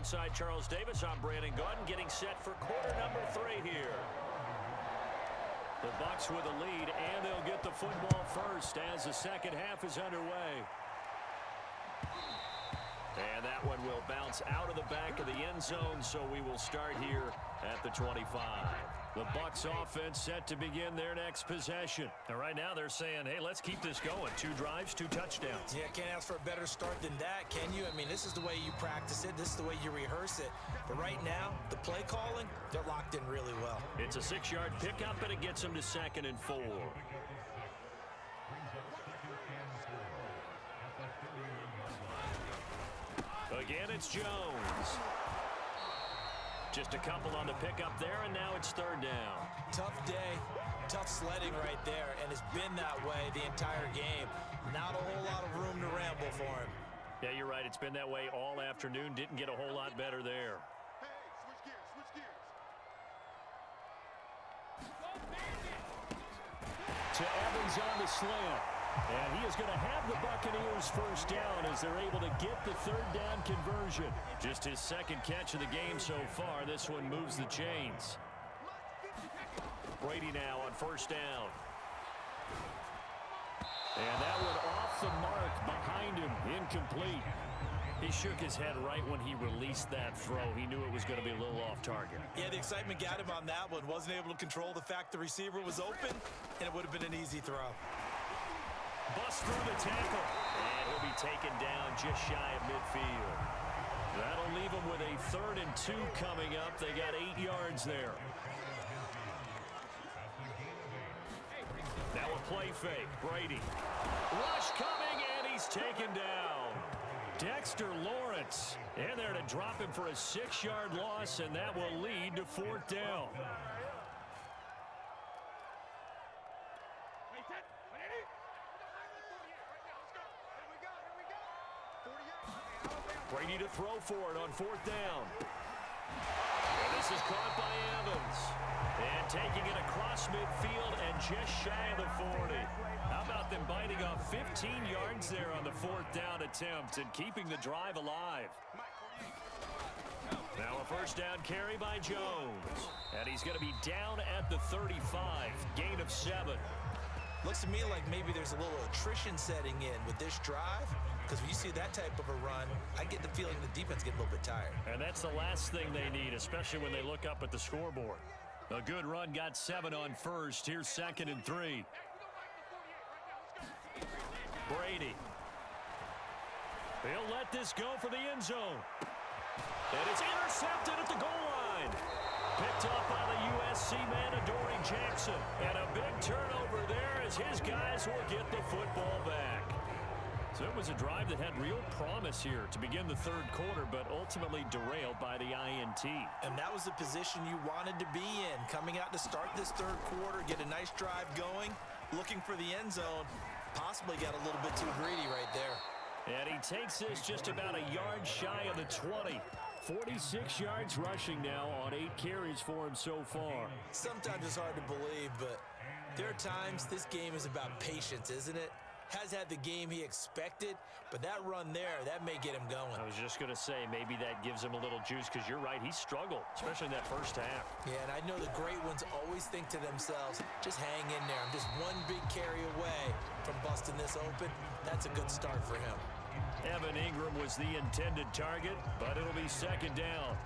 alongside Charles Davis, I'm Brandon Gaudin, getting set for quarter number 3 here. The Bucs with a lead, and they'll get the football first as the second half is underway. And that one will bounce out of the back of the end zone, so we will start here at the 25. The Bucs offense set to begin their next possession. And right now they're saying, hey, let's keep this going. 2 drives, 2 touchdowns. Yeah, can't ask for a better start than that, can you? I mean, this is the way you practice it. This is the way you rehearse it. But right now, the play calling, they're locked in really well. It's a 6-yard pickup, and it gets them to 2nd and 4. Again, it's Jones. Just a couple on the pickup there, and now it's 3rd down. Tough day, tough sledding right there, and it's been that way the entire game. Not a whole lot of room to ramble for him. Yeah, you're right. It's been that way all afternoon. Didn't get a whole lot better there. Hey, switch gears, switch gears. To Evans on the slant. And he is going to have the Buccaneers first down as they're able to get the 3rd down conversion. Just his 2nd catch of the game so far. This one moves the chains. Brady now on 1st down. And that one off the mark behind him, incomplete. He shook his head right when he released that throw. He knew it was going to be a little off target. Yeah, the excitement got him on that one. Wasn't able to control the fact the receiver was open, and it would have been an easy throw. Bust through the tackle, and he'll be taken down just shy of midfield. That'll leave him with a 3rd and 2 coming up. They got 8 yards there. Now a play fake. Brady. Rush coming, and he's taken down. Dexter Lawrence in there to drop him for a 6-yard loss, and that will lead to 4th down. Brady to throw for it on 4th down. And this is caught by Evans. And taking it across midfield and just shy of the 40. How about them biting off 15 yards there on the 4th down attempt and keeping the drive alive. Now a 1st down carry by Jones. And he's going to be down at the 35. Gain of 7. Looks to me like maybe there's a little attrition setting in with this drive, because when you see that type of a run, I get the feeling the defense gets a little bit tired. And that's the last thing they need, especially when they look up at the scoreboard. A good run got 7 on 1st. Here's 2nd and 3. Brady. He'll let this go for the end zone. And it's intercepted at the goal line. Picked off by the USC man, Adoree Jackson. And a big turnover there as his guys will get the football back. So it was a drive that had real promise here to begin the 3rd quarter, but ultimately derailed by the INT. And that was the position you wanted to be in. Coming out to start this 3rd quarter, get a nice drive going, looking for the end zone. Possibly got a little bit too greedy right there. And he takes this just about a yard shy of the 20. 46 yards rushing now on 8 carries for him so far. Sometimes it's hard to believe, but there are times this game is about patience, isn't it? Has had the game he expected, but that run there, that may get him going. I was just going to say, maybe that gives him a little juice, because you're right, he struggled, especially in that 1st half. Yeah, and I know the great ones always think to themselves, just hang in there. I'm just one big carry away from busting this open. That's a good start for him. Evan Ingram was the intended target, but it'll be 2nd down.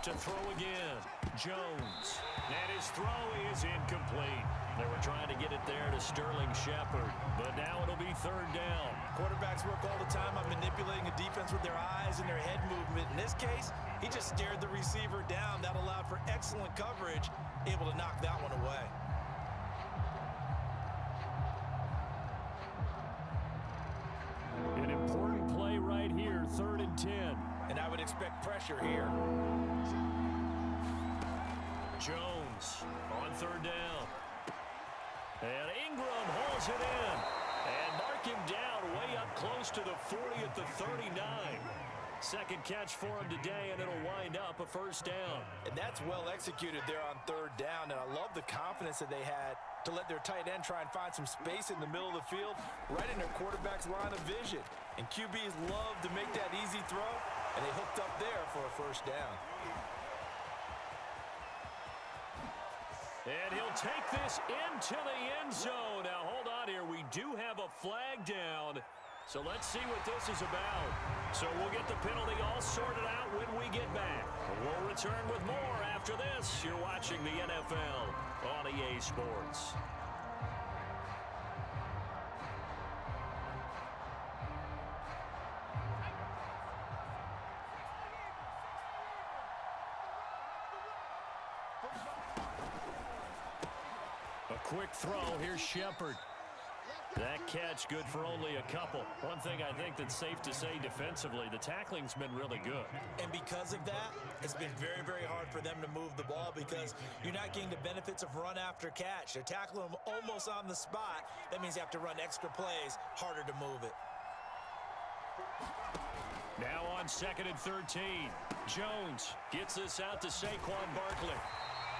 To throw again, Jones. And his throw is incomplete. They were trying to get it there to Sterling Shepard, but now it'll be 3rd down. Quarterbacks work all the time on manipulating a defense with their eyes and their head movement. In this case, he just stared the receiver down. That allowed for excellent coverage, able to knock that one away. An important play right here, 3rd and 10. And I would expect pressure here. Jones on 3rd down. And Ingram hauls it in. And mark him down way up close to the 40 at the 39. Second catch for him today, and it'll wind up a first down. And that's well executed there on third down, and I love the confidence that they had to let their tight end try and find some space in the middle of the field, right in their quarterback's line of vision. And QBs love to make that easy throw, and they hooked up there for a first down. And he'll take this into the end zone. Now, hold on here. We do have a flag down. So let's see what this is about. So we'll get the penalty all sorted out when we get back. We'll return with more after this. You're watching the NFL on EA Sports. A quick throw. Here's Shepard. That catch good for only a couple. One thing I think that's safe to say defensively, the tackling's been really good. And because of that, it's been very, very hard for them to move the ball because you're not getting the benefits of run after catch. They're tackling them almost on the spot. That means you have to run extra plays, harder to move it. Now on 2nd and 13. Jones gets this out to Saquon Barkley.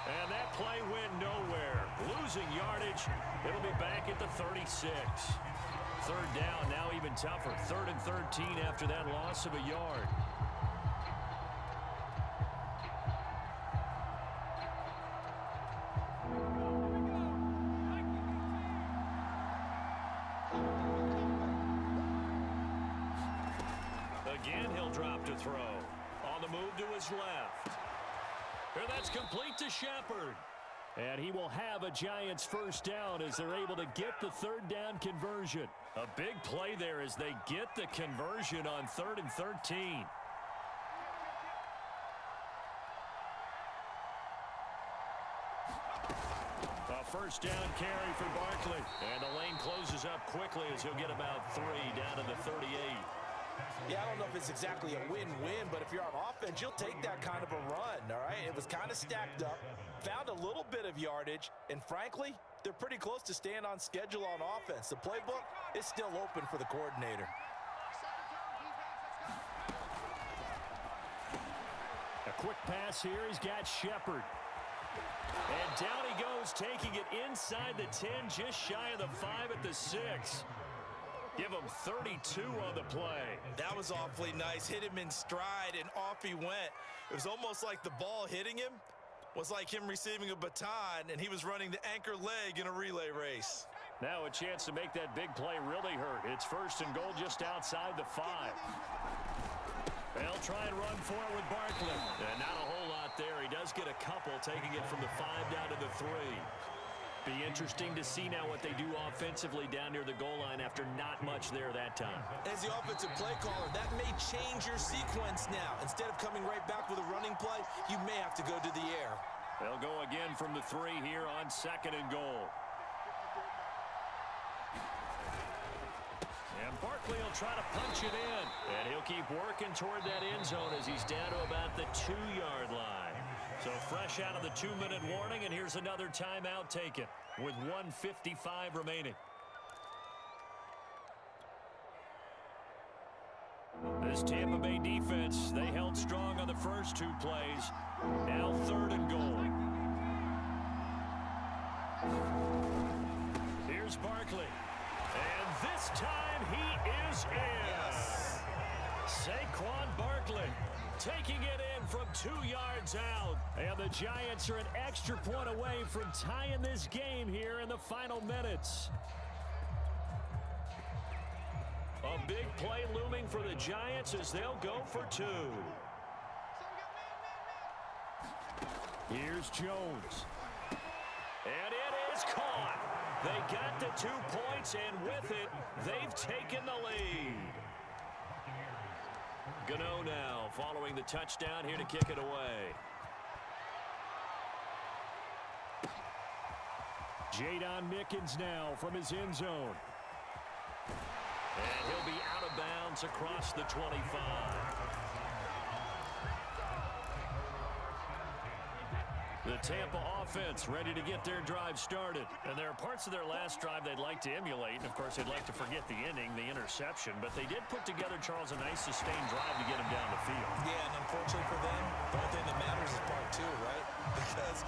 And that play went nowhere. Losing yardage. It'll be back at the 36. Third down, now even tougher. 3rd and 13 after that loss of a yard. Again, he'll drop to throw. On the move to his left. And that's complete to Shepard. And he will have a Giants first down as they're able to get the third down conversion. A big play there as they get the conversion on 3rd and 13. A first down carry for Barkley. And the lane closes up quickly as he'll get about 3 down to the 38. Yeah, I don't know if it's exactly a win-win, but if you're on offense, you'll take that kind of a run, all right? It was kind of stacked up, found a little bit of yardage, and frankly, they're pretty close to staying on schedule on offense. The playbook is still open for the coordinator. A quick pass here. He's got Shepard. And down he goes, taking it inside the 10, just shy of the 5 at the 6. Give him 32 on the play. That was awfully nice. Hit him in stride, and off he went. It was almost like the ball hitting him was like him receiving a baton, and he was running the anchor leg in a relay race. Now a chance to make that big play really hurt. It's 1st and goal just outside the 5. They'll try and run for it with Barkley. And not a whole lot there. He does get a couple, taking it from the 5 down to the 3. Be interesting to see now what they do offensively down near the goal line after not much there that time. As the offensive play caller, that may change your sequence now. Instead of coming right back with a running play, you may have to go to the air. They'll go again from the 3 here on 2nd and goal. And Barkley will try to punch it in. And he'll keep working toward that end zone as he's down to about the 2-yard line. So fresh out of the 2-minute warning, and here's another timeout taken with 1:55 remaining. This Tampa Bay defense, they held strong on the first 2 plays. Now 3rd and goal. Here's Barkley. And this time he is in. Yes. Saquon Barkley taking it in from 2 yards out. And the Giants are an extra point away from tying this game here in the final minutes. A big play looming for the Giants as they'll go for 2. Here's Jones. And it is caught. They got the 2 points, and with it, they've taken the lead. Gano now following the touchdown here to kick it away. Jadon Mickens now from his end zone. And he'll be out of bounds across the 25. The Tampa offense ready to get their drive started. And there are parts of their last drive they'd like to emulate. And, of course, they'd like to forget the ending, the interception. But they did put together, Charles, a nice sustained drive to get them down the field. Yeah, and unfortunately for them, the only thing that matters is part two, right? Because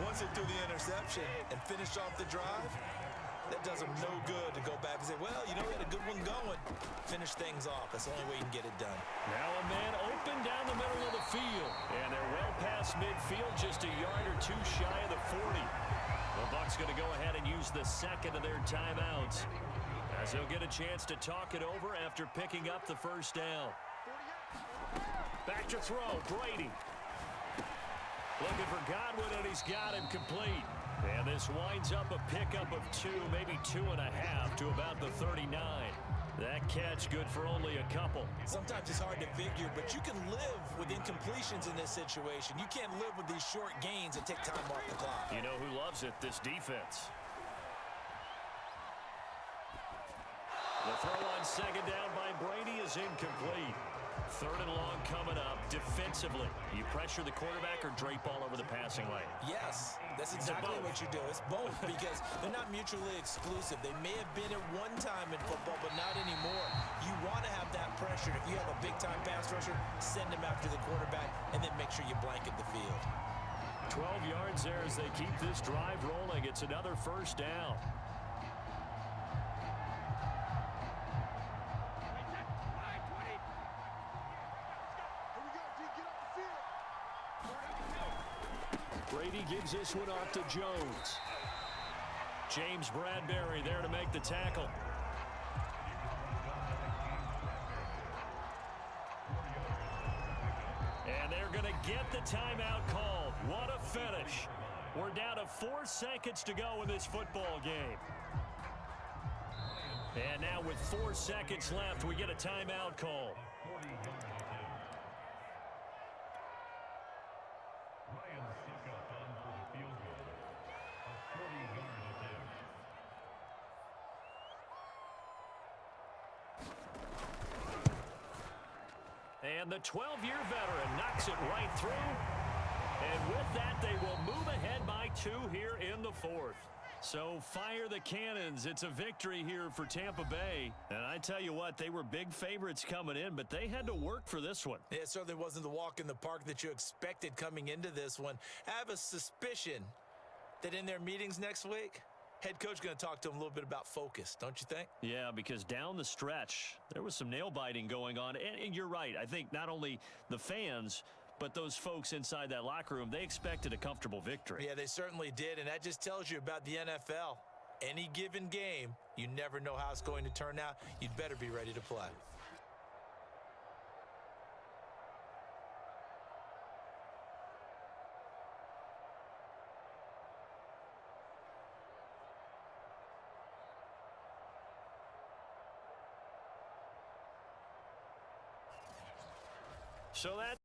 once they threw the interception and finished off the drive, that does them no good to go back and say, well, you know, we had a good one going. Finish things off. That's the only way you can get it done. Now a man open down the middle of the field. And they're well past midfield, just a yard or two shy of the 40. The Bucs going to go ahead and use the second of their timeouts, as they'll get a chance to talk it over after picking up the first down. Back to throw, Brady. Looking for Godwin, and he's got him complete. And this winds up a pickup of 2, maybe 2.5 to about the 39. That catch good for only a couple. Sometimes it's hard to figure, but you can live with incompletions in this situation. You can't live with these short gains that take time off the clock. You know who loves it? This defense. The throw on second down by Brady is incomplete. Third and long coming up. Defensively, you pressure the quarterback or drape all over the passing lane? Yes, that's exactly what you do. It's both, because they're not mutually exclusive. They may have been at one time in football, but not anymore. You want to have that pressure. If you have a big-time pass rusher, send him after the quarterback, and then make sure you blanket the field. 12 yards there as they keep this drive rolling. It's another first down. Brady gives this one off to Jones. James Bradbury there to make the tackle. And they're going to get the timeout called. What a finish. We're down to 4 seconds to go in this football game. And now with 4 seconds left, we get a timeout call. And the 12-year veteran knocks it right through. And with that, they will move ahead by 2 here in the 4th. So fire the cannons. It's a victory here for Tampa Bay. And I tell you what, they were big favorites coming in, but they had to work for this one. It certainly wasn't the walk in the park that you expected coming into this one. I have a suspicion that in their meetings next week, head coach going to talk to them a little bit about focus, don't you think? Yeah, because down the stretch, there was some nail-biting going on. And you're right. I think not only the fans, but those folks inside that locker room, they expected a comfortable victory. Yeah, they certainly did, and that just tells you about the NFL. Any given game, you never know how it's going to turn out. You'd better be ready to play. So that